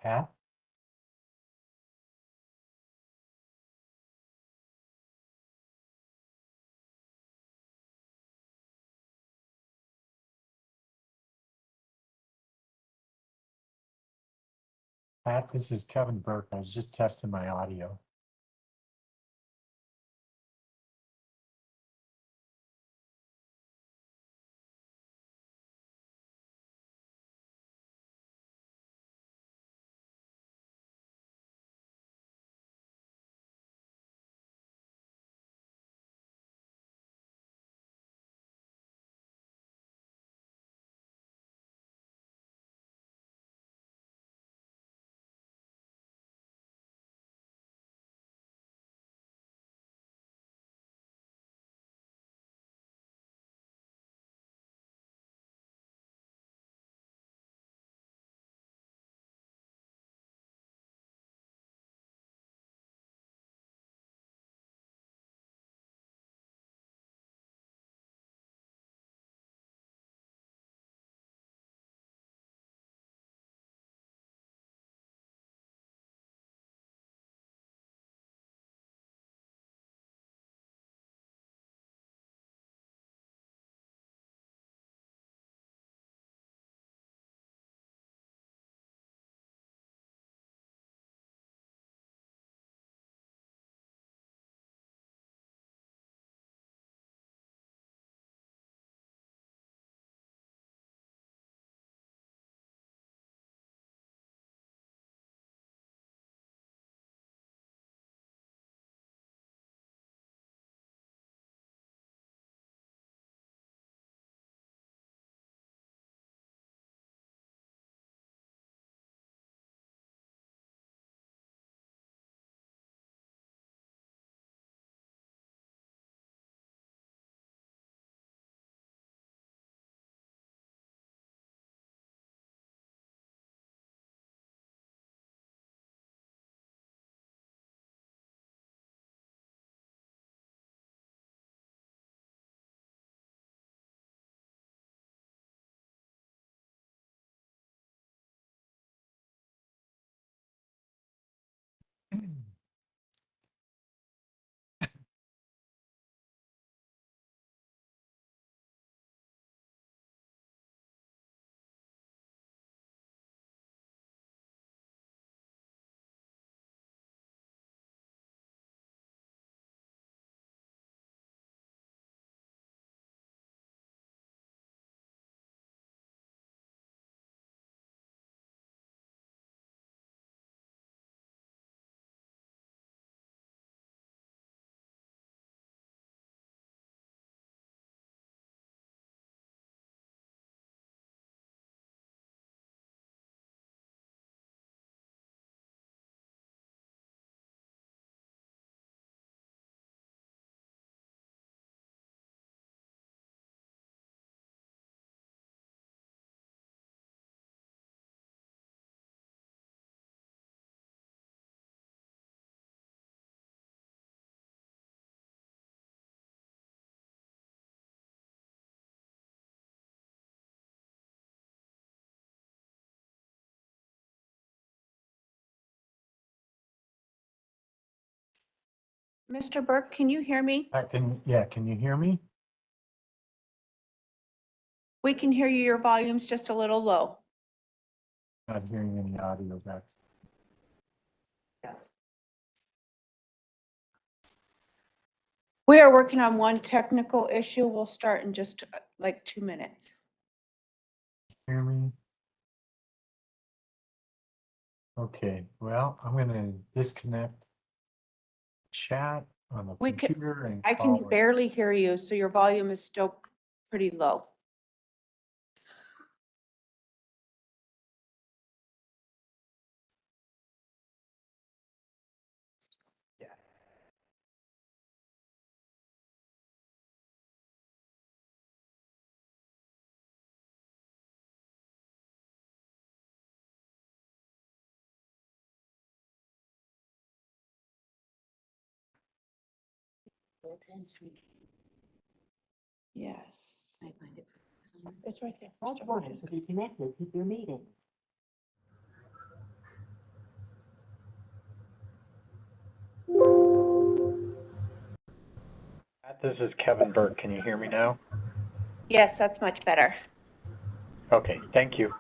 Pat? Pat, this is Kevin Burke. I was just testing my audio. Mr. Burke, can you hear me? Can you hear me? We can hear you. Your volume's just a little low. Not hearing any audio back. We are working on one technical issue. We'll start in just like 2 minutes. Hear me? Okay, well, I'm gonna disconnect chat on the We can- computer and I can call it. barely hear you, so your volume is still pretty low. Yes. I find it somewhere. It's right there. Press 1 to be connected to your meeting. Pat, this is Kevin Burke. Can you hear me now? Yes, that's much better. Okay, thank you.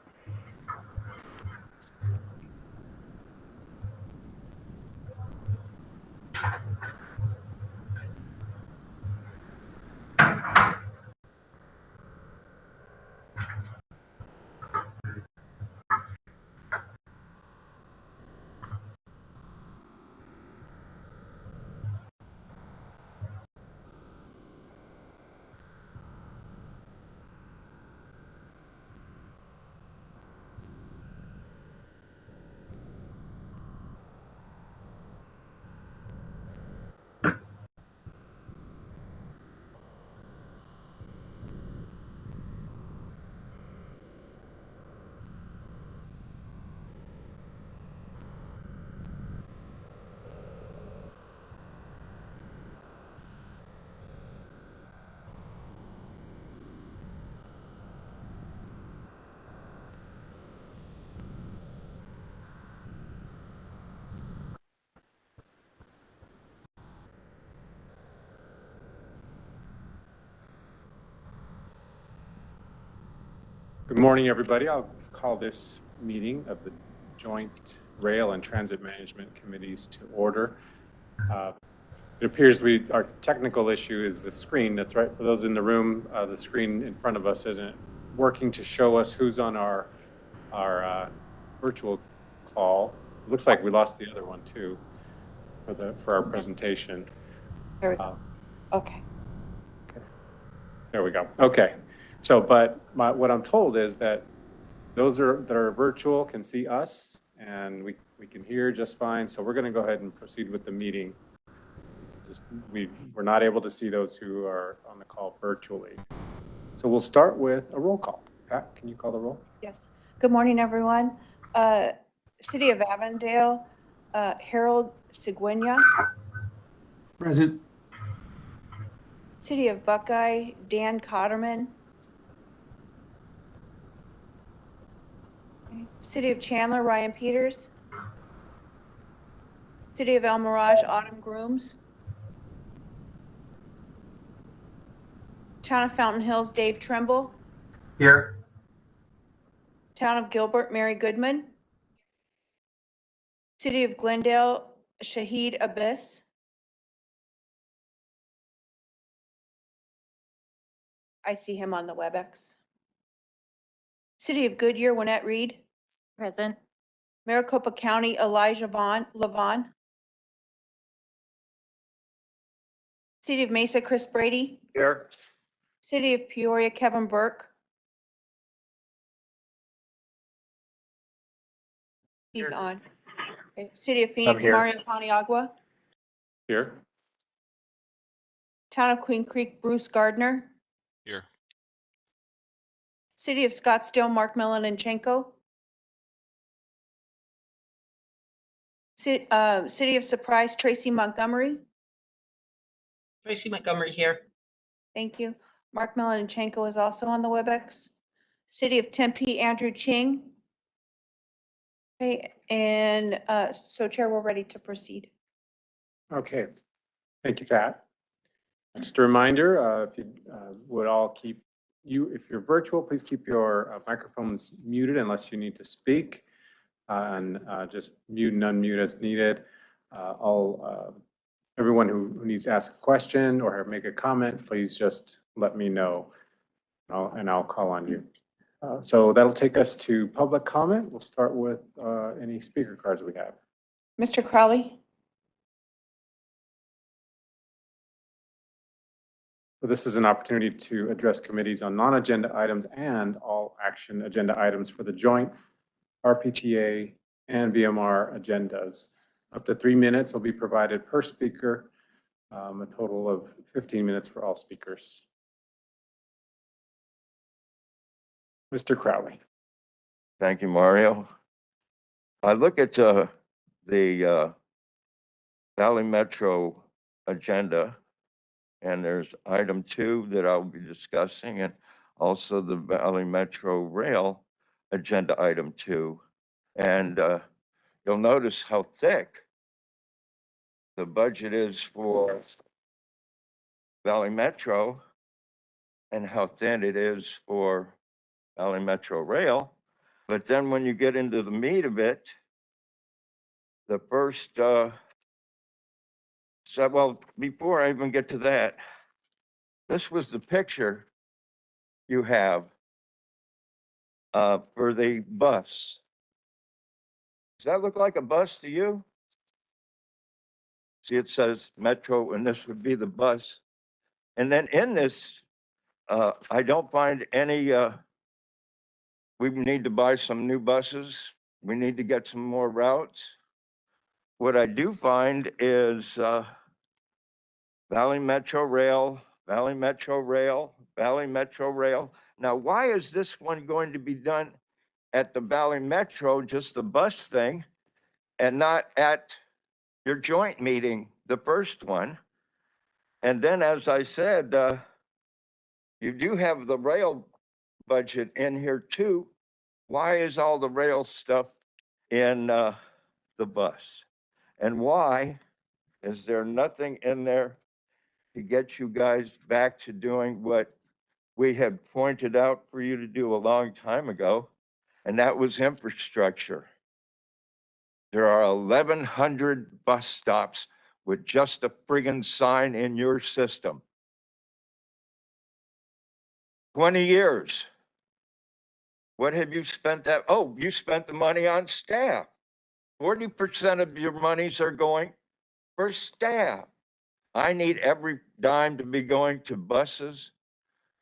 Good morning, everybody. I'll call this meeting of the Joint Rail and Transit Management Committees to order. It appears our technical issue is the screen. That's right. For those in the room, the screen in front of us isn't working to show us who's on our virtual call. It looks like we lost the other one too for our presentation. There we go. Okay. There we go. Okay. So, but what I'm told is that those that are virtual can see us and we can hear just fine. So we're going to go ahead and proceed with the meeting. We're not able to see those who are on the call virtually. So we'll start with a roll call. Pat, can you call the roll? Yes. Good morning, everyone. City of Avondale, Harold Seguina. Present. City of Buckeye, Dan Cotterman. City of Chandler, Ryan Peters. City of El Mirage, Autumn Grooms. Town of Fountain Hills, Dave Trimble. Here. Town of Gilbert, Mary Goodman. City of Glendale, Shahid Abbas. I see him on the WebEx. City of Goodyear, Winnette Reed. Present. Maricopa County, Elijah Levon. City of Mesa, Chris Brady. Here. City of Peoria, Kevin Burke. He's on. Okay. City of Phoenix, here. Mario Paniagua. Here. Town of Queen Creek, Bruce Gardner. Here. City of Scottsdale, Mark Melaninchenko. City of Surprise, Tracy Montgomery. Tracy Montgomery here. Thank you. Mark Melaninchenko is also on the WebEx. City of Tempe, Andrew Ching. Okay, and so Chair, we're ready to proceed. Okay. Thank you, Pat. Just a reminder, if you would all if you're virtual, please keep your microphones muted unless you need to speak, and just mute and unmute as needed. Everyone who needs to ask a question or make a comment, please just let me know, and I'll call on you. So that'll take us to public comment. We'll start with any speaker cards we have. Mr. Crowley? So this is an opportunity to address committees on non-agenda items and all action agenda items for the joint RPTA and VMR agendas. Up to 3 minutes will be provided per speaker, a total of 15 minutes for all speakers. Mr. Crowley. Thank you, Mario. I look at the Valley Metro agenda, and there's item 2 that I'll be discussing, and also the Valley Metro Rail agenda item 2. And you'll notice how thick the budget is for Valley Metro and how thin it is for Valley Metro Rail. But then when you get into the meat of it, the first, well, before I even get to that, this was the picture you have for the bus. Does that look like a bus to you? See, it says Metro, and this would be the bus. And then in this, I don't find any, we need to buy some new buses. We need to get some more routes. What I do find is Valley Metro Rail, Valley Metro Rail, Valley Metro Rail. Now, why is this one going to be done at the Valley Metro, just the bus thing, and not at your joint meeting, the first one? And then, as I said, you do have the rail budget in here too. Why is all the rail stuff in the bus? And why is there nothing in there to get you guys back to doing what we had pointed out for you to do a long time ago? And that was infrastructure. There are 1,100 bus stops with just a friggin' sign in your system. 20 years. What have you spent that? Oh, you spent the money on staff. 40% of your monies are going for staff. I need every dime to be going to buses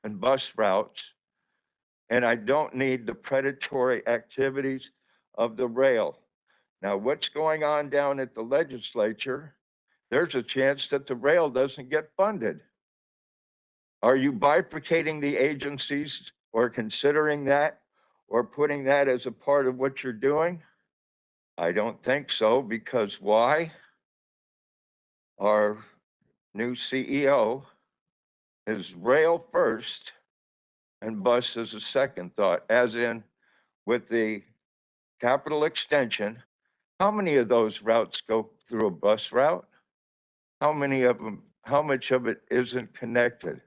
and bus routes. And I don't need the predatory activities of the rail. Now, what's going on down at the legislature? There's a chance that the rail doesn't get funded. Are you bifurcating the agencies or considering that or putting that as a part of what you're doing? I don't think so, because why? Our new CEO is rail first and bus is a second thought, as in with the capital extension. How many of those routes go through a bus route? How many of them, how much of it isn't connected?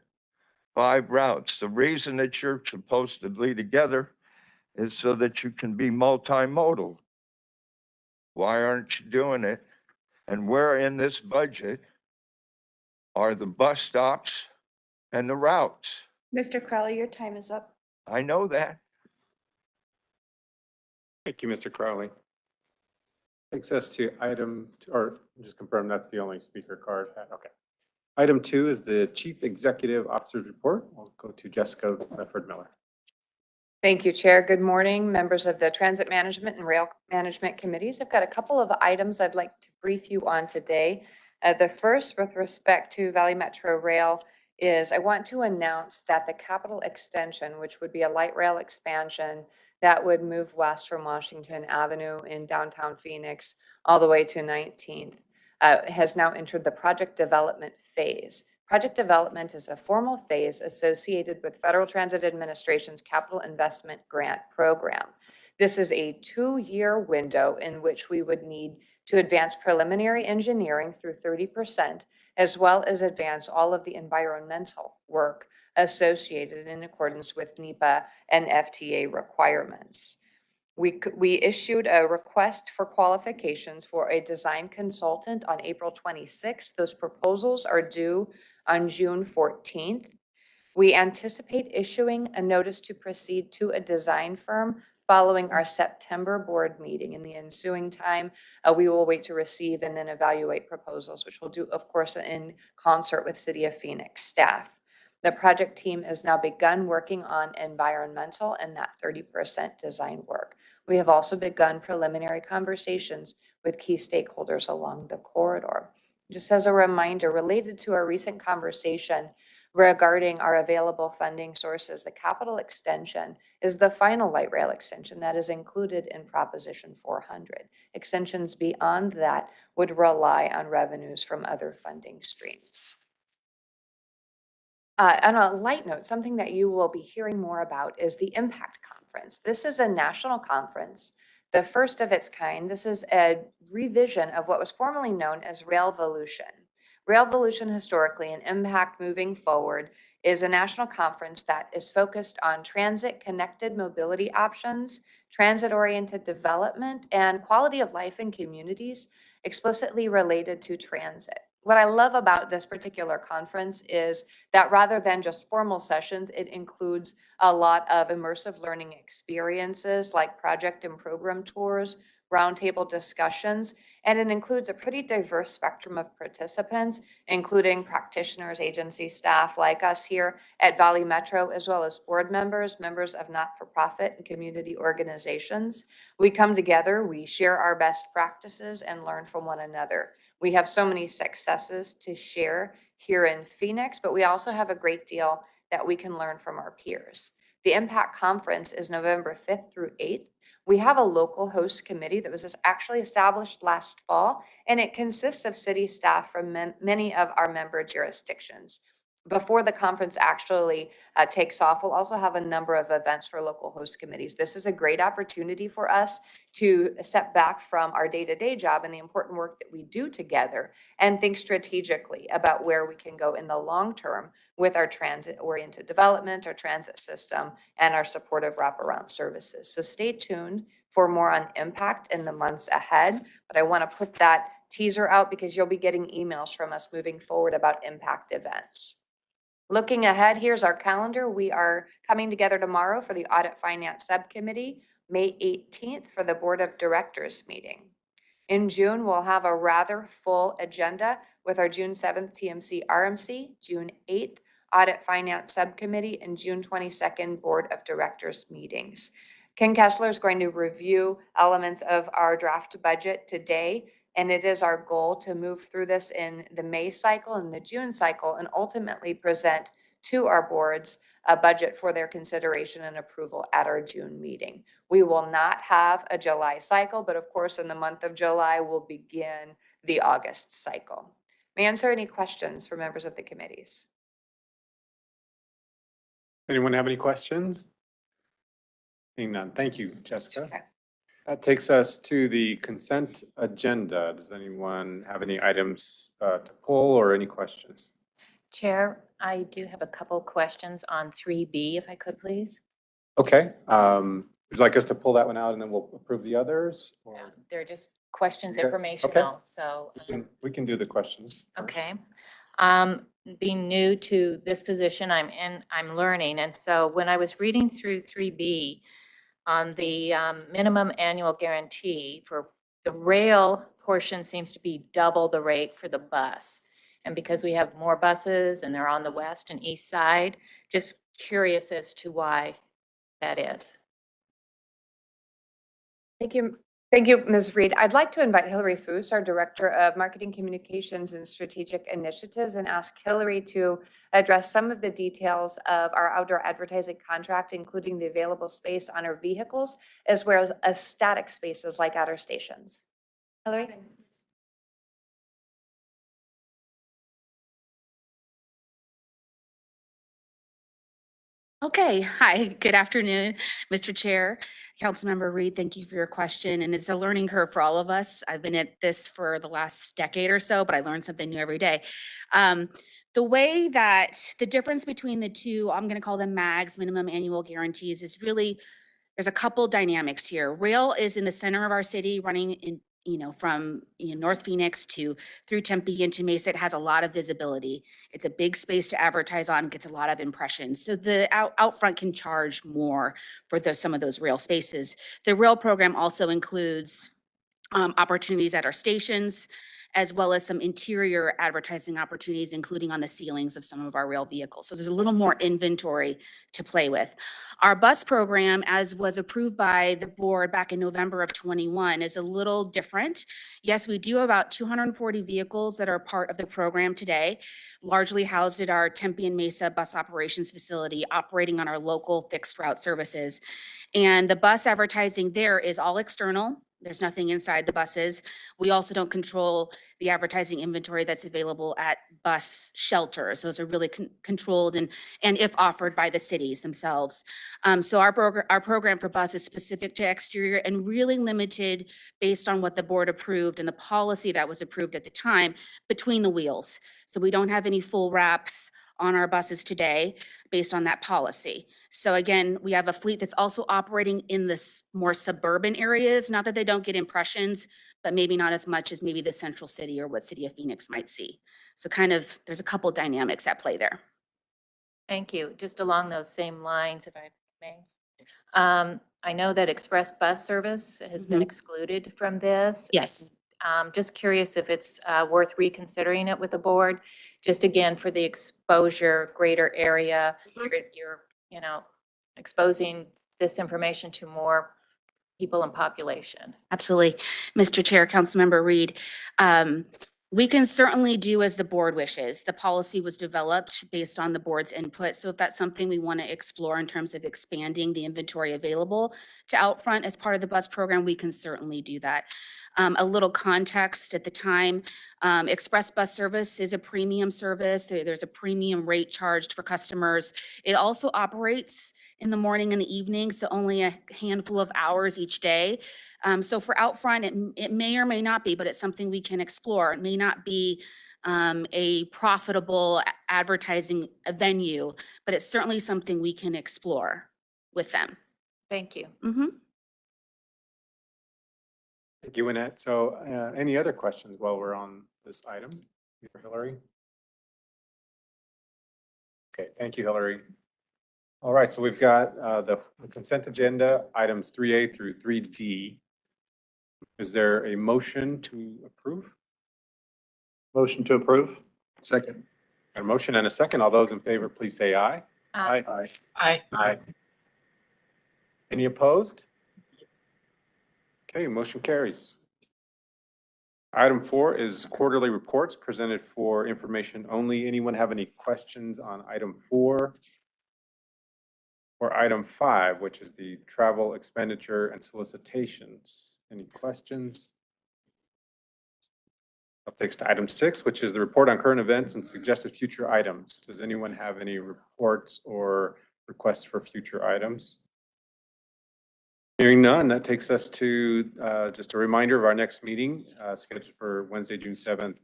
5 routes. The reason that you're supposedly together is so that you can be multimodal. Why aren't you doing it? And where in this budget are the bus stops and the routes? Mr. Crowley, your time is up. I know that. Thank you, Mr. Crowley. Takes us to item, or just confirm that's the only speaker card. Okay. Item 2 is the Chief Executive Officer's Report. We'll go to Jessica Lefford-Miller. Thank you, Chair. Good morning, members of the Transit Management and Rail Management Committees. I've got a couple of items I'd like to brief you on today. The first, with respect to Valley Metro Rail, is I want to announce that the capital extension, which would be a light rail expansion that would move west from Washington Avenue in downtown Phoenix all the way to 19th, has now entered the project development phase. Project development is a formal phase associated with Federal Transit Administration's Capital Investment Grant Program. This is a 2-year window in which we would need to advance preliminary engineering through 30%, as well as advance all of the environmental work associated in accordance with NEPA and FTA requirements. We issued a request for qualifications for a design consultant on April 26th. Those proposals are due on June 14th. We anticipate issuing a notice to proceed to a design firm following our September board meeting. In the ensuing time, we will wait to receive and then evaluate proposals, which we'll do, of course, in concert with City of Phoenix staff. The project team has now begun working on environmental and that 30% design work. We have also begun preliminary conversations with key stakeholders along the corridor. Just as a reminder, related to our recent conversation regarding our available funding sources, the capital extension is the final light rail extension that is included in Proposition 400. Extensions beyond that would rely on revenues from other funding streams. On a light note, something that you will be hearing more about is the Impact Conference. This is a national conference, the first of its kind. This is a revision of what was formerly known as Railvolution. Railvolution historically and impact moving forward is a national conference that is focused on transit-connected mobility options, transit-oriented development, and quality of life in communities explicitly related to transit. What I love about this particular conference is that rather than just formal sessions, it includes a lot of immersive learning experiences like project and program tours, roundtable discussions, and it includes a pretty diverse spectrum of participants, including practitioners, agency staff like us here at Valley Metro, as well as board members, members of not-for-profit and community organizations. We come together, we share our best practices and learn from one another. We have so many successes to share here in Phoenix, but we also have a great deal that we can learn from our peers. The Impact Conference is November 5th through 8th. We have a local host committee that was actually established last fall, and it consists of city staff from many of our member jurisdictions. Before the conference actually takes off, we'll also have a number of events for local host committees. This is a great opportunity for us to step back from our day-to-day job and the important work that we do together and think strategically about where we can go in the long term with our transit-oriented development, our transit system, and our supportive wraparound services. So stay tuned for more on impact in the months ahead, but I want to put that teaser out because you'll be getting emails from us moving forward about impact events. Looking ahead, here's our calendar. We are coming together tomorrow for the Audit Finance Subcommittee, May 18th for the Board of Directors meeting. In June, we'll have a rather full agenda with our June 7th TMC RMC, June 8th Audit Finance Subcommittee, and June 22nd Board of Directors meetings. Ken Kessler is going to review elements of our draft budget today, and it is our goal to move through this in the May cycle and the June cycle and ultimately present to our boards a budget for their consideration and approval at our June meeting. We will not have a July cycle, but of course in the month of July, we'll begin the August cycle. May I answer any questions for members of the committees? Anyone have any questions? Seeing none. Thank you, Jessica. Okay. That takes us to the consent agenda. Does anyone have any items to pull or any questions? Chair, I do have a couple questions on 3B, if I could, please. Okay. Would you like us to pull that one out and then we'll approve the others? Or They're just questions, Okay. informational, so. we can do the questions first. Okay. Being new to this position I'm learning. And so when I was reading through 3B on the minimum annual guarantee for the rail portion seems to be double the rate for the bus. And because we have more buses and they're on the west and east side, just curious as to why that is. Thank you. Thank you, Ms. Reed. I'd like to invite Hillary Foos, our Director of Marketing Communications and Strategic Initiatives, and ask Hillary to address some of the details of our outdoor advertising contract, including the available space on our vehicles, as well as static spaces like at our stations. Hillary? Okay, hi, good afternoon, Mr. Chair, Councilmember Reed, thank you for your question. And it's a learning curve for all of us. I've been at this for the last decade or so, but I learn something new every day. The way that the difference between the two, I'm gonna call them MAGs, minimum annual guarantees, is really, there's a couple dynamics here. Rail is in the center of our city running in, from North Phoenix through Tempe into Mesa. It has a lot of visibility. It's a big space to advertise on, gets a lot of impressions. So the out front can charge more for some of those rail spaces. The rail program also includes opportunities at our stations, as well as some interior advertising opportunities, including on the ceilings of some of our rail vehicles. So there's a little more inventory to play with. Our bus program, as was approved by the board back in November of 21, is a little different. Yes, we do have about 240 vehicles that are part of the program today, largely housed at our Tempe and Mesa bus operations facility, operating on our local fixed route services. And the bus advertising there is all external. There's nothing inside the buses. We also don't control the advertising inventory that's available at bus shelters. Those are really controlled and if offered by the cities themselves. So our program for bus is specific to exterior and really limited based on what the board approved and the policy that was approved at the time between the wheels. So we don't have any full wraps on our buses today based on that policy. So again, we have a fleet that's also operating in this more suburban areas, not that they don't get impressions, but maybe not as much as maybe the central city or what City of Phoenix might see. So kind of, there's a couple dynamics at play there. Thank you. Just along those same lines, if I may. I know that express bus service has been excluded from this. Yes. Just curious if it's worth reconsidering it with the board, just again for the exposure, greater area. You're, you know, exposing this information to more people and population. Absolutely. Mr. Chair, Councilmember Reed, we can certainly do as the board wishes. The policy was developed based on the board's input. So if that's something we want to explore in terms of expanding the inventory available to Outfront as part of the bus program, we can certainly do that. A little context at the time, express bus service is a premium service. There's a premium rate charged for customers. It also operates in the morning and the evening, so only a handful of hours each day. So for Outfront, it may or may not be, but it's something we can explore. It may not be a profitable advertising venue, but it's certainly something we can explore with them. Thank you. Thank you, Annette. So any other questions while we're on this item? Hillary? Okay, thank you, Hillary. All right, so we've got the consent agenda, items 3A through 3D. Is there a motion to approve? Motion to approve. Second. A motion and a second. All those in favor, please say aye. Aye. Aye. Aye. Aye. Any opposed? Okay, motion carries. Item 4 is quarterly reports presented for information only. Anyone have any questions on item 4? Or item 5, which is the travel expenditure and solicitations. Any questions? Up next to item 6, which is the report on current events and suggested future items. Does anyone have any reports or requests for future items? Hearing none, that takes us to just a reminder of our next meeting scheduled for Wednesday, June 7th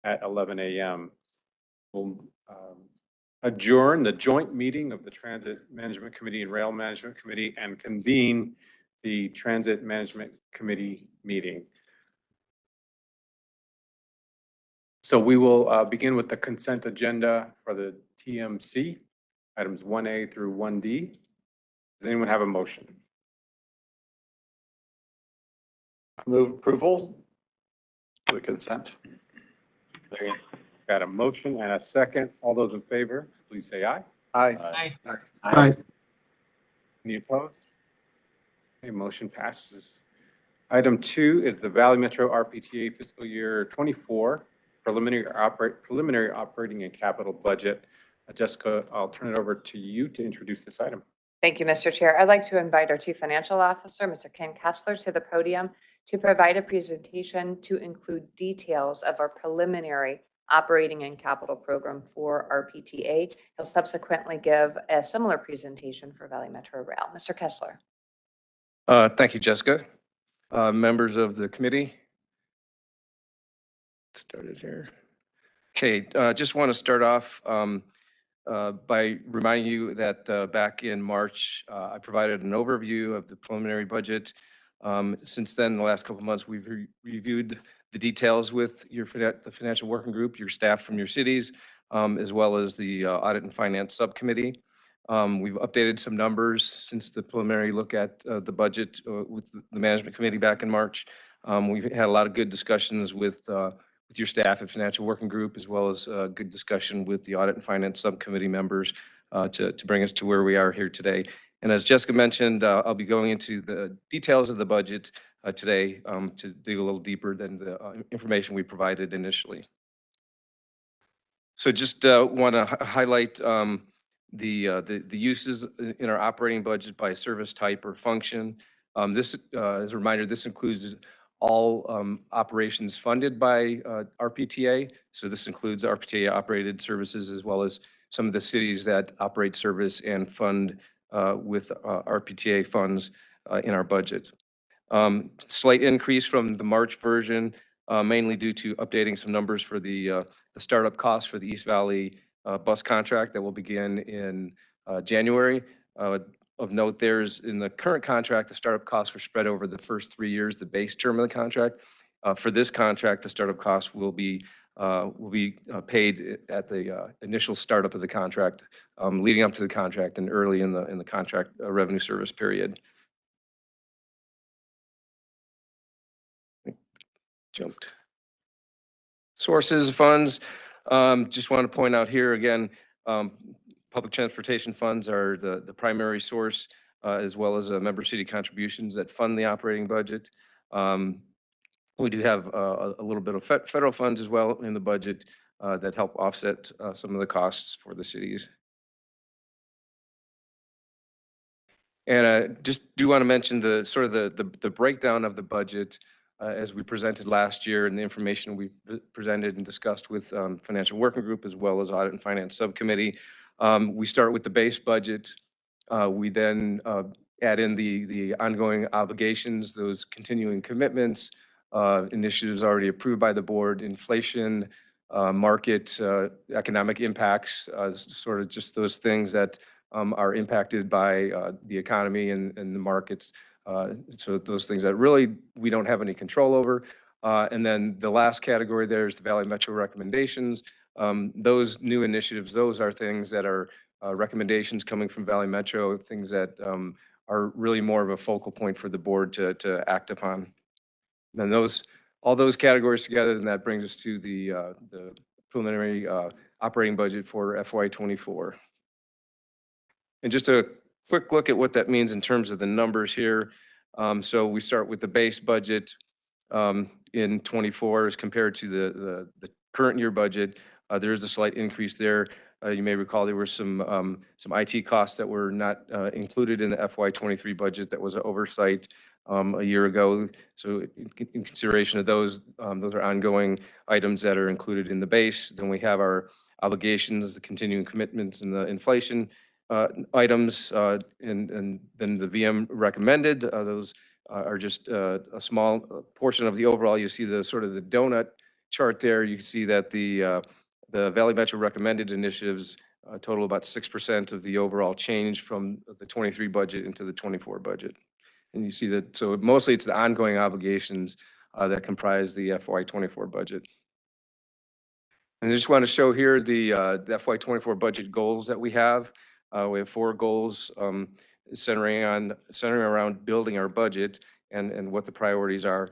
at 11 a.m. We'll adjourn the joint meeting of the Transit Management Committee and Rail Management Committee and convene the Transit Management Committee meeting. So we will begin with the consent agenda for the TMC, items 1A through 1D. Does anyone have a motion? Move approval of the consent. Got a motion and a second. All those in favor, please say aye. Aye. Aye. Any opposed? Okay, motion passes. Item 2 is the Valley Metro RPTA fiscal year 24 preliminary operating and capital budget. Jessica, I'll turn it over to you to introduce this item. Thank you, Mr. Chair. I'd like to invite our Chief Financial Officer, Mr. Ken Kessler, to the podium to provide a presentation to include details of our preliminary operating and capital program for RPTA. He'll subsequently give a similar presentation for Valley Metro Rail. Mr. Kessler. Thank you, Jessica. Members of the committee. Started here. Okay, just want to start off by reminding you that back in March, I provided an overview of the preliminary budget. Since then, the last couple of months, we've reviewed the details with the financial working group, your staff from your cities, as well as the audit and finance subcommittee. We've updated some numbers since the preliminary look at the budget with the management committee back in March. We've had a lot of good discussions with your staff and financial working group, as well as good discussion with the audit and finance subcommittee members to bring us to where we are here today. And as Jessica mentioned, I'll be going into the details of the budget today to dig a little deeper than the information we provided initially. So just want to highlight the uses in our operating budget by service type or function. This, as a reminder, this includes all operations funded by RPTA. So this includes RPTA operated services as well as some of the cities that operate service and fund with RPTA funds in our budget. Slight increase from the March version, mainly due to updating some numbers for the startup costs for the East Valley bus contract that will begin in January. Of note, there's in the current contract, the startup costs were spread over the first 3 years, the base term of the contract. For this contract, the startup costs will be paid at the initial startup of the contract, leading up to the contract and early in the contract revenue service period. Jumped. Sources of funds, just want to point out here again, public transportation funds are the primary source, as well as member city contributions that fund the operating budget. We do have a little bit of federal funds as well in the budget that help offset some of the costs for the cities. And just do want to mention the sort of the breakdown of the budget as we presented last year and the information we've presented and discussed with Financial Working Group as well as Audit and Finance Subcommittee. We start with the base budget. We then add in the ongoing obligations, those continuing commitments, initiatives already approved by the board, inflation, market, economic impacts, sort of just those things that are impacted by the economy and the markets. So those things that really we don't have any control over. And then the last category there is the Valley Metro recommendations. Those new initiatives, those are things that are recommendations coming from Valley Metro, things that are really more of a focal point for the board to act upon. And then all those categories together, and that brings us to the preliminary operating budget for FY24. And just a quick look at what that means in terms of the numbers here. So we start with the base budget in 24 as compared to the current year budget. There is a slight increase there. You may recall there were some IT costs that were not included in the FY23 budget. That was an oversight a year ago. So in consideration of those are ongoing items that are included in the base. Then we have our obligations, the continuing commitments, and the inflation items, and then the VM recommended. Those are just a small portion of the overall. You see the sort of the donut chart there. You can see that the Valley Metro recommended initiatives total about 6% of the overall change from the 23 budget into the 24 budget. And you see that, so mostly it's the ongoing obligations that comprise the FY24 budget. And I just want to show here the FY24 budget goals that we have. We have 4 goals centering around building our budget and what the priorities are.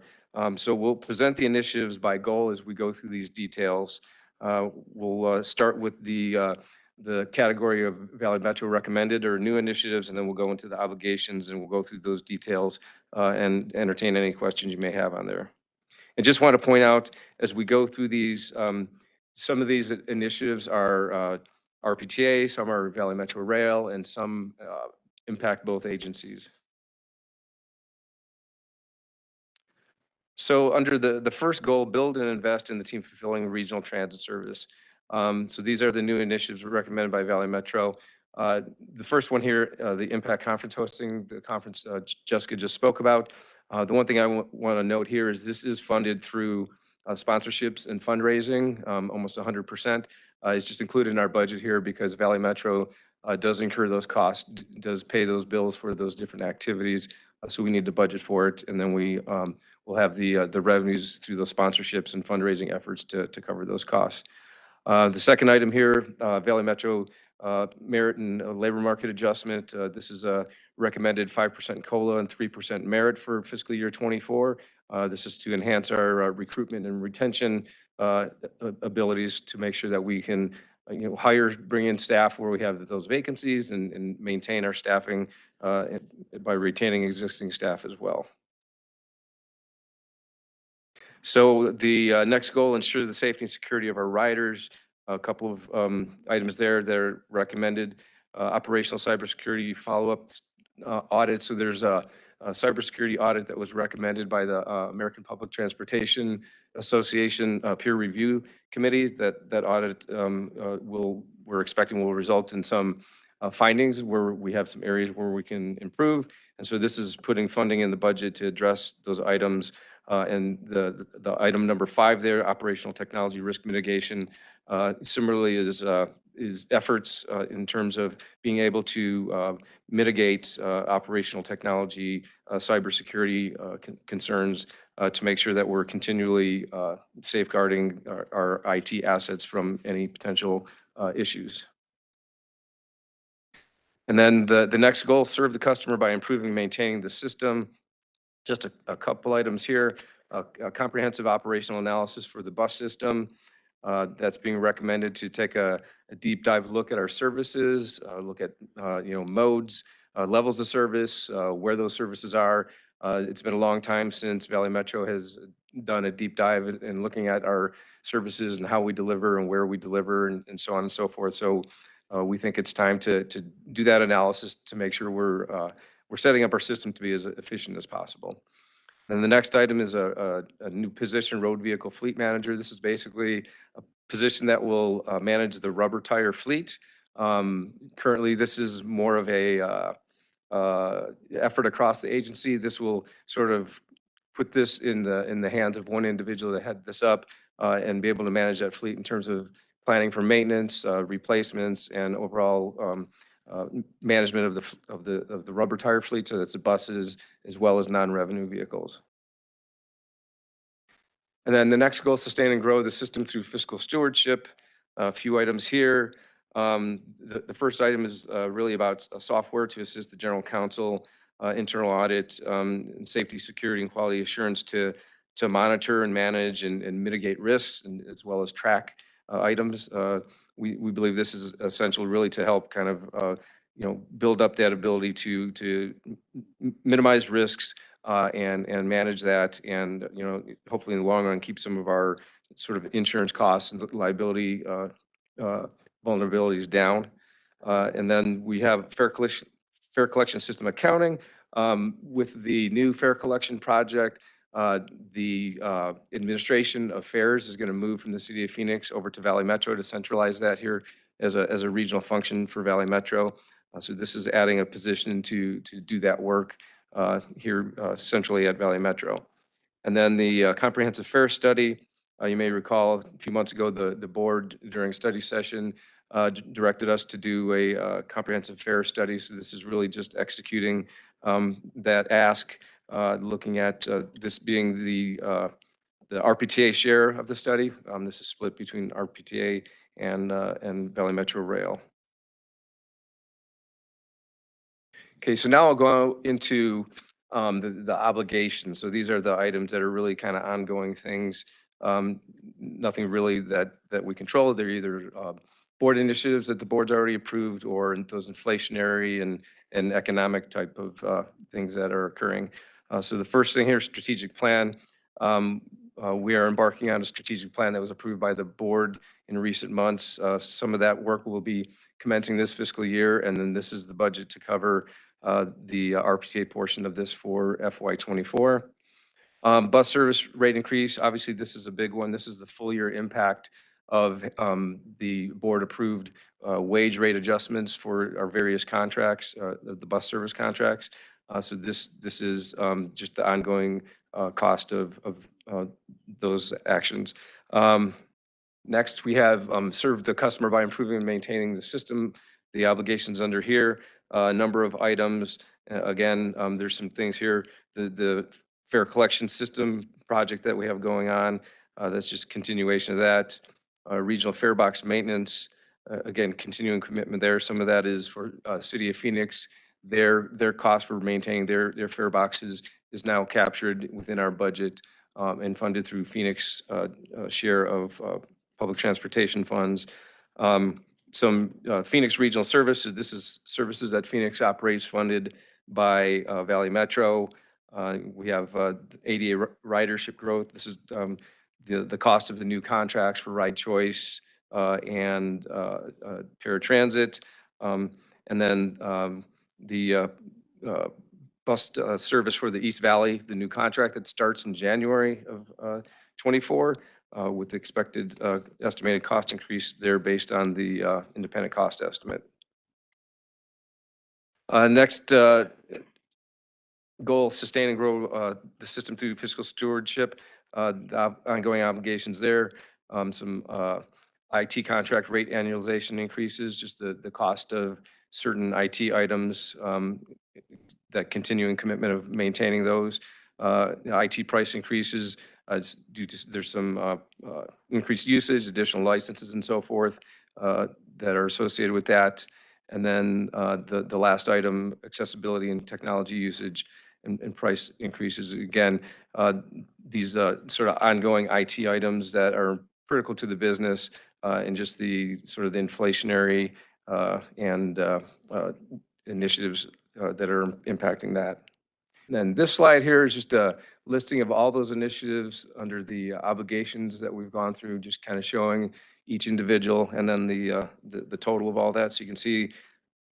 So we'll present the initiatives by goal as we go through these details. We'll start with the category of Valley Metro recommended or new initiatives, and then we'll go into the obligations and we'll go through those details and entertain any questions you may have on there. And just want to point out as we go through these, some of these initiatives are RPTA, some are Valley Metro Rail, and some impact both agencies. So under the first goal, build and invest in the team fulfilling regional transit service. So these are the new initiatives recommended by Valley Metro. The first one here, the impact conference hosting, the conference Jessica just spoke about. The one thing I want to note here is this is funded through sponsorships and fundraising, almost 100%. It's just included in our budget here because Valley Metro does incur those costs, does pay those bills for those different activities. So we need to budget for it, and then we will have the revenues through those sponsorships and fundraising efforts to cover those costs. The second item here, Valley Metro merit and labor market adjustment. This is a recommended 5% COLA and 3% merit for fiscal year 24. This is to enhance our recruitment and retention abilities to make sure that we can hire, bring in staff where we have those vacancies and maintain our staffing by retaining existing staff as well. So the next goal, ensure the safety and security of our riders. A couple of items there that are recommended. Operational cybersecurity follow-up audit. So there's cybersecurity audit that was recommended by the American Public Transportation Association peer review committee. That audit we're expecting will result in some findings where we have some areas where we can improve. And so this is putting funding in the budget to address those items. And the item number 5 there, operational technology risk mitigation, similarly is efforts in terms of being able to mitigate operational technology, cybersecurity concerns to make sure that we're continually safeguarding our IT assets from any potential issues. And then the next goal, serve the customer by improving and maintaining the system. Just a couple items here, a comprehensive operational analysis for the bus system. That's being recommended to take a deep dive look at our services, look at modes, levels of service, where those services are. It's been a long time since Valley Metro has done a deep dive in looking at our services and how we deliver and where we deliver and so on and so forth. So we think it's time to do that analysis to make sure we're setting up our system to be as efficient as possible. And the next item is a new position, road vehicle fleet manager. This is basically a position that will manage the rubber tire fleet. Currently, this is more of a effort across the agency. This will sort of put this in the hands of one individual to head this up and be able to manage that fleet in terms of planning for maintenance, replacements, and overall management of the rubber tire fleet. So that's the buses as well as non-revenue vehicles. And then the next goal, sustain and grow the system through fiscal stewardship. A few items here. The first item is really about software to assist the general counsel, internal audit, and safety, security, and quality assurance to monitor and manage and mitigate risks, and as well as track items. We believe this is essential really to help kind of build up that ability to minimize risks and manage that, and hopefully in the long run keep some of our sort of insurance costs and liability vulnerabilities down. And then we have fair collection system accounting. With the new fair collection project, the administration of fares is going to move from the city of Phoenix over to Valley Metro to centralize that here as a regional function for Valley Metro. So this is adding a position to do that work here centrally at Valley Metro. And then the comprehensive fare study. You may recall a few months ago, the board during study session directed us to do a comprehensive fare study. So this is really just executing that ask, looking at this being the RPTA share of the study. This is split between RPTA and Valley Metro Rail. Okay, so now I'll go into the obligations. So these are the items that are really kind of ongoing things. Nothing really that we control. They're either board initiatives that the board's already approved, or those inflationary and economic type of things that are occurring. So the first thing here, strategic plan. We are embarking on a strategic plan that was approved by the board in recent months. Some of that work will be commencing this fiscal year, and then this is the budget to cover the RPTA portion of this for FY24. Bus service rate increase, obviously this is a big one. This is the full year impact of the board approved wage rate adjustments for our various contracts, the bus service contracts. So this is just the ongoing cost of those actions. Next, we have served the customer by improving and maintaining the system. The obligations under here, a number of items. Again, there's some things here. The fare collection system project that we have going on, that's just continuation of that. Regional fare box maintenance, again, continuing commitment there. Some of that is for City of Phoenix. Their cost for maintaining their fare boxes is now captured within our budget and funded through Phoenix share of public transportation funds. Some Phoenix Regional Services. This is services that Phoenix operates funded by Valley Metro. We have ADA ridership growth. This is the cost of the new contracts for ride choice and paratransit. And then the bus service for the East Valley, the new contract that starts in January of '24 with the expected estimated cost increase there based on the independent cost estimate. Next goal, sustain and grow the system through fiscal stewardship, the ongoing obligations there, some IT contract rate annualization increases, just the cost of certain IT items, that continuing commitment of maintaining those. IT price increases due to, there's some increased usage, additional licenses and so forth that are associated with that. And then the last item, accessibility and technology usage and price increases. Again, these sort of ongoing IT items that are critical to the business and just the sort of the inflationary and initiatives that are impacting that. And then this slide here is just a listing of all those initiatives under the obligations that we've gone through, just kind of showing each individual and then the total of all that. So you can see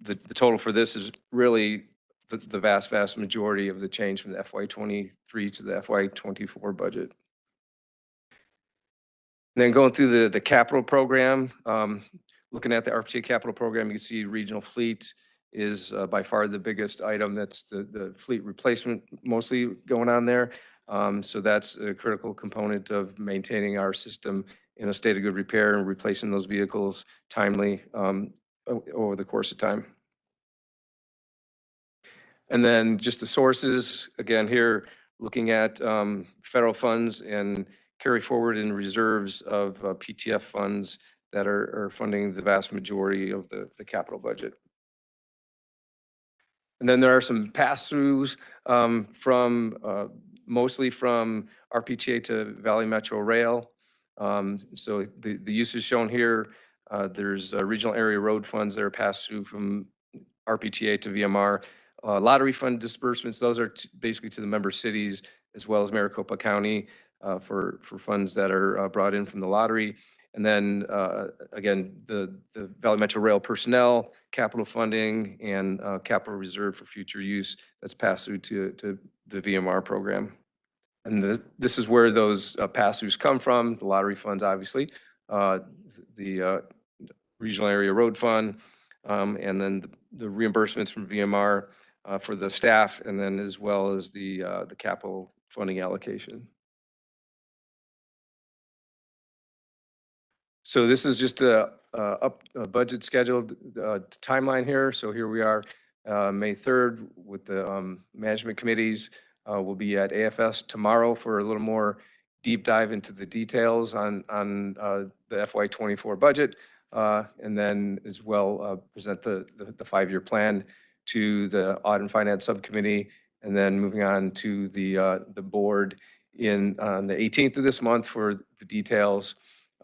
the total for this is really the vast majority of the change from the FY23 to the FY24 budget. And then going through the capital program, looking at the RPTA capital program, you can see regional fleet is by far the biggest item. That's the fleet replacement mostly going on there. So that's a critical component of maintaining our system in a state of good repair and replacing those vehicles timely over the course of time. And then just the sources, again here, looking at federal funds and carry forward in reserves of PTF funds that are funding the vast majority of the capital budget. And then there are some pass-throughs from mostly from RPTA to Valley Metro Rail. So the usage shown here, there's regional area road funds that are passed through from RPTA to VMR. Lottery fund disbursements, those are basically to the member cities as well as Maricopa County for funds that are brought in from the lottery. And then again, the Valley Metro Rail personnel, capital funding, and capital reserve for future use that's passed through to the VMR program. And this is where those pass-throughs come from, the lottery funds, obviously, the regional area road fund, and then the reimbursements from VMR for the staff, and then as well as the capital funding allocation. So this is just a budget scheduled timeline here. So here we are, May 3rd with the management committees. We'll be at AFS tomorrow for a little more deep dive into the details on the FY24 budget, and then as well present the 5-year plan to the Audit and Finance Subcommittee, and then moving on to the board on the 18th of this month for the details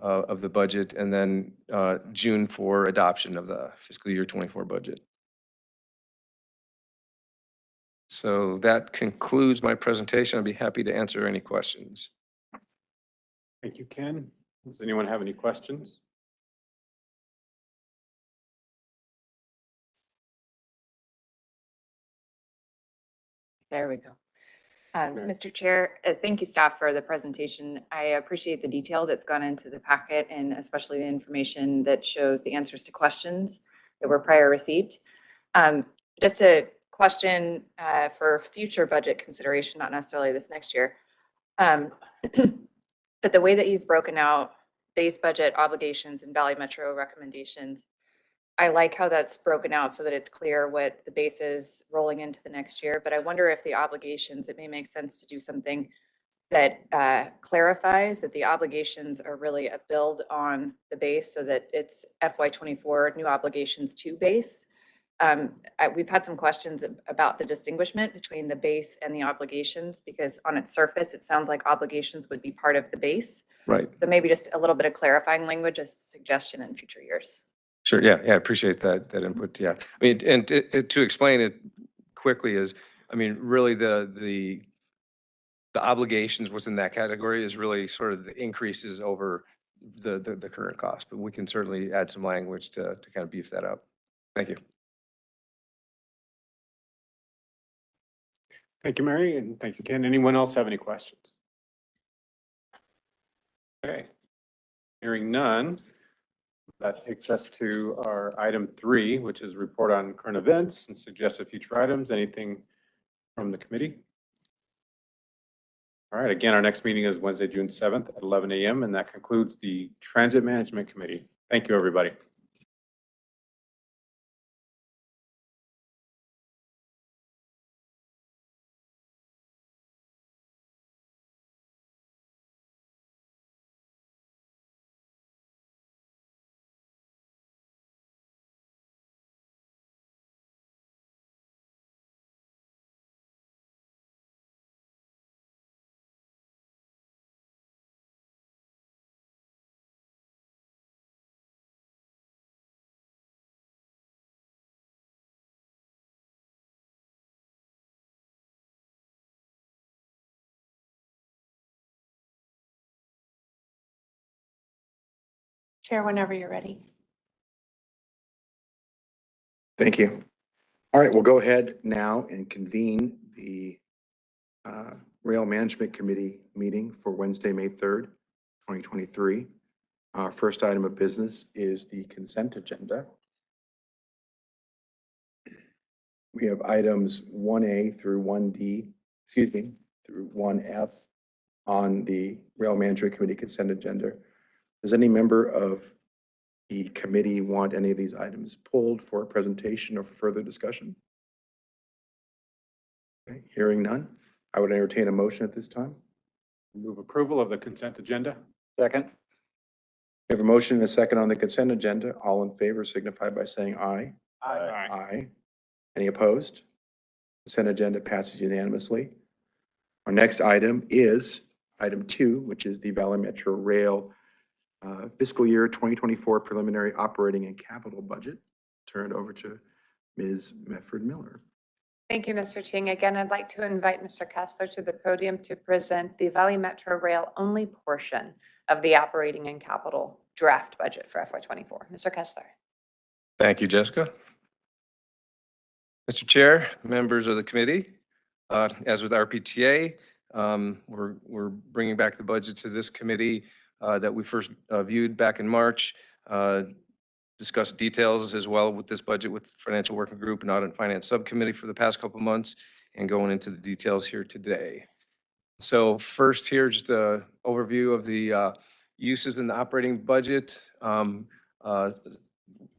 of the budget, and then June for adoption of the fiscal year 24 budget. So that concludes my presentation. I'd be happy to answer any questions. Thank you, Ken. Does anyone have any questions? There we go. Mr. Chair, thank you staff for the presentation. I appreciate the detail that's gone into the packet and especially the information that shows the answers to questions that were prior received. Just a question for future budget consideration, not necessarily this next year. But the way that you've broken out base budget obligations and Valley Metro recommendations, I like how that's broken out so that it's clear what the base is rolling into the next year. But I wonder if the obligations, it may make sense to do something that clarifies that the obligations are really a build on the base so that it's FY24 new obligations to base. We've had some questions about the distinguishment between the base and the obligations, because on its surface, it sounds like obligations would be part of the base. Right. So maybe just a little bit of clarifying language as a suggestion in future years. Sure. Yeah. I appreciate that input. Yeah. I mean, and to explain it quickly is, I mean, really the obligations within that category is really sort of the increases over the current cost, but we can certainly add some language to kind of beef that up. Thank you. Thank you, Mary, and thank you, Ken. Anyone else have any questions? Okay. Hearing none, that takes us to our item 3, which is report on current events and suggested future items. Anything from the committee? All right, again, our next meeting is Wednesday, June 7th at 11 a.m. and that concludes the Transit Management Committee. Thank you, everybody. Chair, whenever you're ready. Thank you. All right, we'll go ahead now and convene the Rail Management Committee meeting for Wednesday, May 3rd, 2023. Our first item of business is the consent agenda. We have items 1A through 1D, through 1F on the Rail Management Committee consent agenda. Does any member of the committee want any of these items pulled for a presentation or for further discussion? Okay, hearing none, I would entertain a motion at this time. Move approval of the consent agenda. Second. We have a motion and a second on the consent agenda. All in favor signify by saying aye. Aye. Aye. Any opposed? Consent agenda passes unanimously. Our next item is item 2, which is the Valley Metro Rail fiscal year 2024 preliminary operating and capital budget. Turn it over to Ms. Medford Miller. Thank you, Mr. Ching. Again, I'd like to invite Mr. Kessler to the podium to present the Valley Metro Rail only portion of the operating and capital draft budget for FY24. Mr. Kessler. Thank you, Jessica. Mr. Chair, members of the committee, as with RPTA, we're bringing back the budget to this committee that we first viewed back in March, discussed details as well with this budget with Financial Working Group and Audit and Finance Subcommittee for the past couple of months, and going into the details here today. So first here, just an overview of the uses in the operating budget. One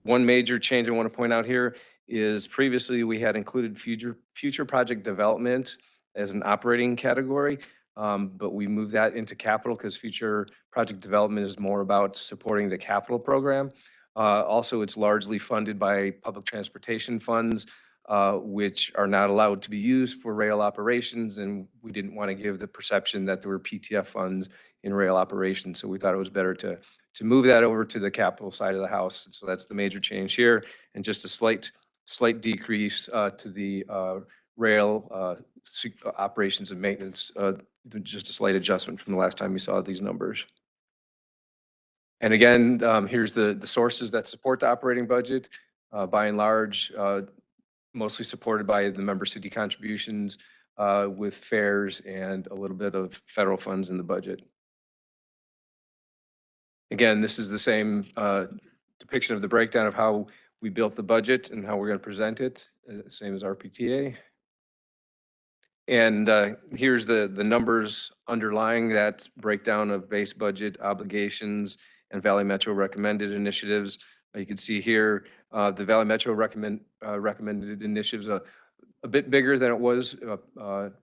major change I want to point out here is previously we had included future project development as an operating category. But we moved that into capital because future project development is more about supporting the capital program. Also, it's largely funded by public transportation funds, which are not allowed to be used for rail operations. And we didn't want to give the perception that there were PTF funds in rail operations. So we thought it was better to move that over to the capital side of the house. And so that's the major change here. And just a slight decrease to the rail operations and maintenance, just a slight adjustment from the last time we saw these numbers. And again, here's the sources that support the operating budget. By and large, mostly supported by the member city contributions with fares and a little bit of federal funds in the budget. Again, this is the same depiction of the breakdown of how we built the budget and how we're going to present it, same as RPTA. And here's the numbers underlying that breakdown of base budget obligations and Valley Metro recommended initiatives. You can see here the Valley Metro recommended initiatives a bit bigger than it was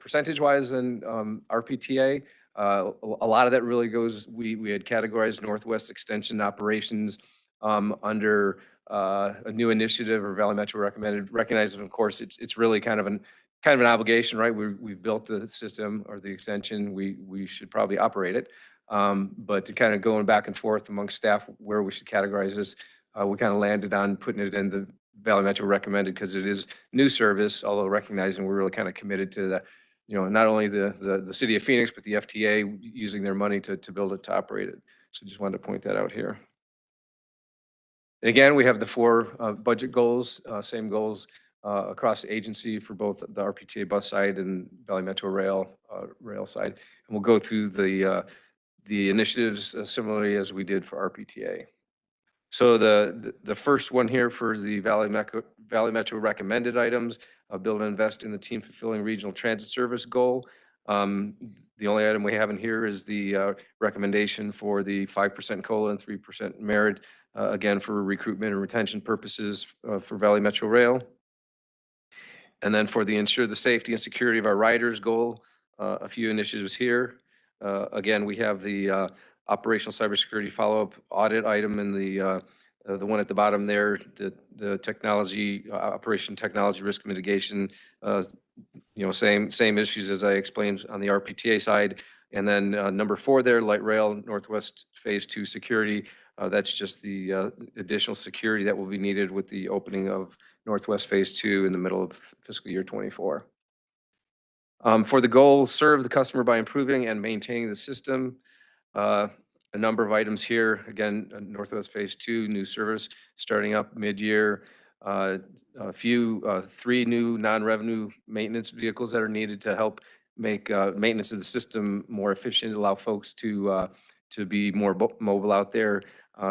percentage-wise than RPTA. A lot of that really goes, we had categorized Northwest Extension operations under a new initiative or Valley Metro recommended, recognizing, of course, it's really kind of an obligation, right? We've built the system or the extension, we should probably operate it. But to kind of going back and forth amongst staff where we should categorize this, we kind of landed on putting it in the Valley Metro recommended because it is new service, although recognizing we're really kind of committed to the, not only the city of Phoenix, but the FTA using their money to build it, to operate it. So just wanted to point that out here. And again, we have the 4 budget goals, same goals across the agency for both the RPTA bus side and Valley Metro rail side. And we'll go through the initiatives similarly as we did for RPTA. So the first one here for the Valley Metro recommended items, build and invest in the team fulfilling regional transit service goal. The only item we have in here is the recommendation for the 5% COLA and 3% merit, again, for recruitment and retention purposes for Valley Metro Rail. And then for the ensure the safety and security of our riders goal, a few initiatives here. Again, we have the operational cybersecurity follow-up audit item in the one at the bottom there, the technology, operation technology risk mitigation, same issues as I explained on the RPTA side. And then number 4 there, light rail, Northwest Phase 2 security. That's just the additional security that will be needed with the opening of Northwest Phase 2 in the middle of fiscal year 24. For the goal, serve the customer by improving and maintaining the system. A number of items here. Again, Northwest Phase 2, new service starting up mid-year. A few, 3 new non-revenue maintenance vehicles that are needed to help make maintenance of the system more efficient, allow folks to be more mobile out there,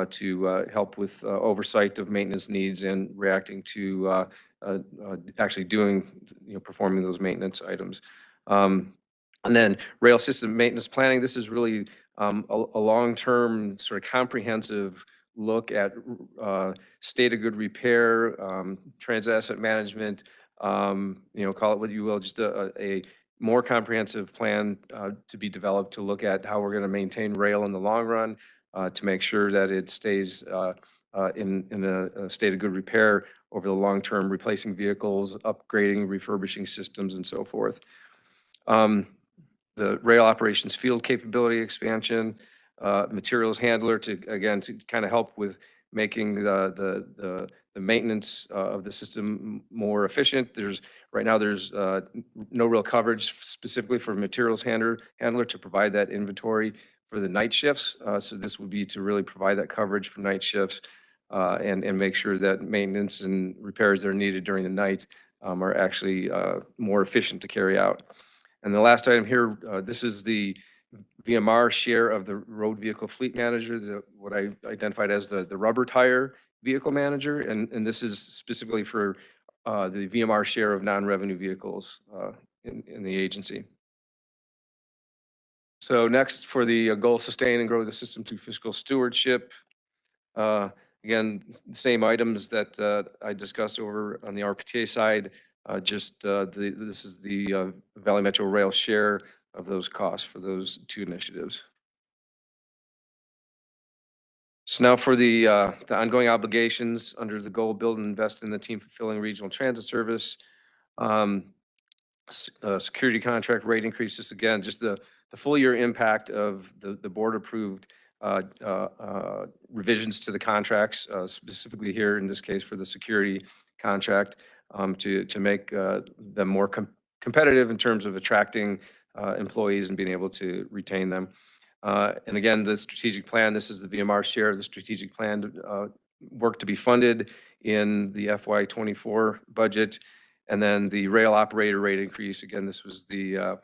to help with oversight of maintenance needs and reacting to actually doing, performing those maintenance items. And then rail system maintenance planning. This is really a long-term sort of comprehensive look at state of good repair, transit asset management, call it what you will, just a more comprehensive plan to be developed to look at how we're going to maintain rail in the long run, to make sure that it stays in a state of good repair over the long term, replacing vehicles, upgrading, refurbishing systems, and so forth. The rail operations field capability expansion, materials handler to kind of help with making the maintenance of the system more efficient. Right now there's no real coverage specifically for materials handler to provide that inventory for the night shifts. So this would be to really provide that coverage for night shifts and make sure that maintenance and repairs that are needed during the night are actually more efficient to carry out. And the last item here, this is the VMR share of the road vehicle fleet manager, what I identified as the rubber tire vehicle manager. And this is specifically for the VMR share of non-revenue vehicles in the agency. So next, for the goal, sustain and grow the system through fiscal stewardship. Again, the same items that I discussed over on the RPTA side. This is the Valley Metro Rail share of those costs for those 2 initiatives. So now for the ongoing obligations under the goal, build and invest in the team fulfilling regional transit service. Security contract rate increases, again, just the full year impact of the board approved revisions to the contracts, specifically here in this case for the security contract, to make them more competitive in terms of attracting employees and being able to retain them. And again, the strategic plan, this is the VMR share of the strategic plan work to be funded in the FY24 budget. And then the rail operator rate increase, again, this was the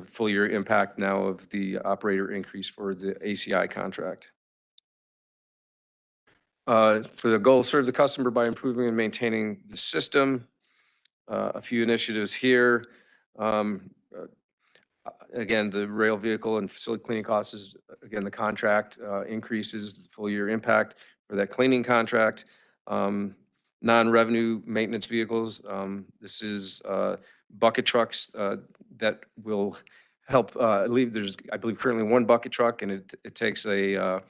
full year impact now of the operator increase for the ACI contract. For the goal, serve the customer by improving and maintaining the system. A few initiatives here. Again, the rail vehicle and facility cleaning costs is, again, the contract increases the full year impact for that cleaning contract. Non-revenue maintenance vehicles. This is bucket trucks that will help there's, I believe, currently 1 bucket truck, and it takes a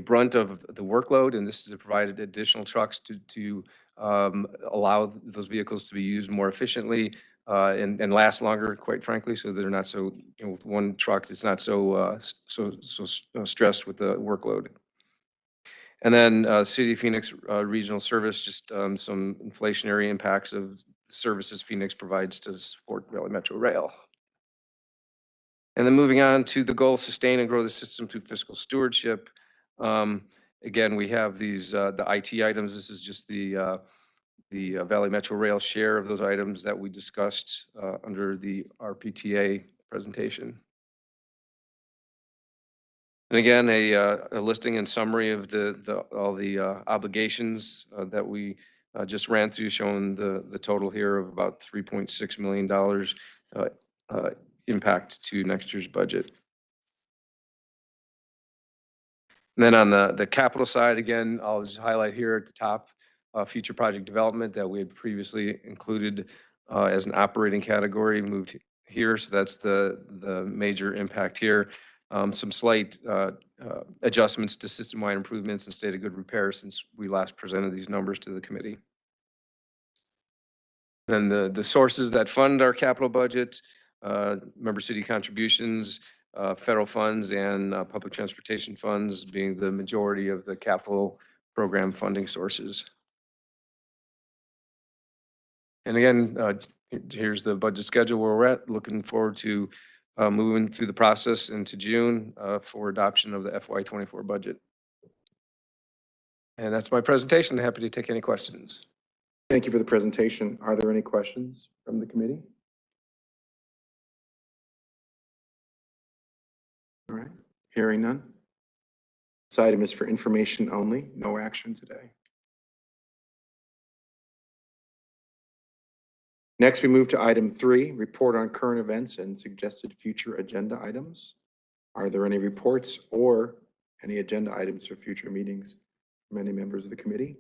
brunt of the workload, and this is to provide additional trucks to allow those vehicles to be used more efficiently and last longer, quite frankly, so they're not so, with 1 truck, it's not so stressed with the workload. And then City of Phoenix Regional Service, just some inflationary impacts of the services Phoenix provides to support Valley Metro Rail. And then moving on to the goal, sustain and grow the system through fiscal stewardship. Again, we have these, the IT items. This is just the the Valley Metro Rail share of those items that we discussed under the RPTA presentation. And again, a listing and summary of all the obligations that we just ran through, showing the total here of about $3.6 million impact to next year's budget. And then on the capital side, again, I'll just highlight here at the top, future project development that we had previously included as an operating category moved here. So that's the major impact here. Some slight adjustments to system-wide improvements and state of good repair since we last presented these numbers to the committee. Then the sources that fund our capital budget, member city contributions, federal funds, and public transportation funds being the majority of the capital program funding sources. And again, here's the budget schedule where we're at. Looking forward to moving through the process into June for adoption of the FY24 budget. And that's my presentation. Happy to take any questions. Thank you for the presentation. Are there any questions from the committee? All right, hearing none. This item is for information only, no action today. Next, we move to item 3, report on current events and suggested future agenda items. Are there any reports or any agenda items for future meetings from any members of the committee?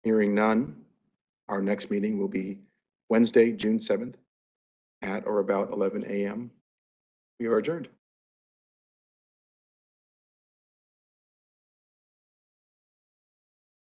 Hearing none, our next meeting will be Wednesday, June 7th at or about 11 a.m. We are adjourned.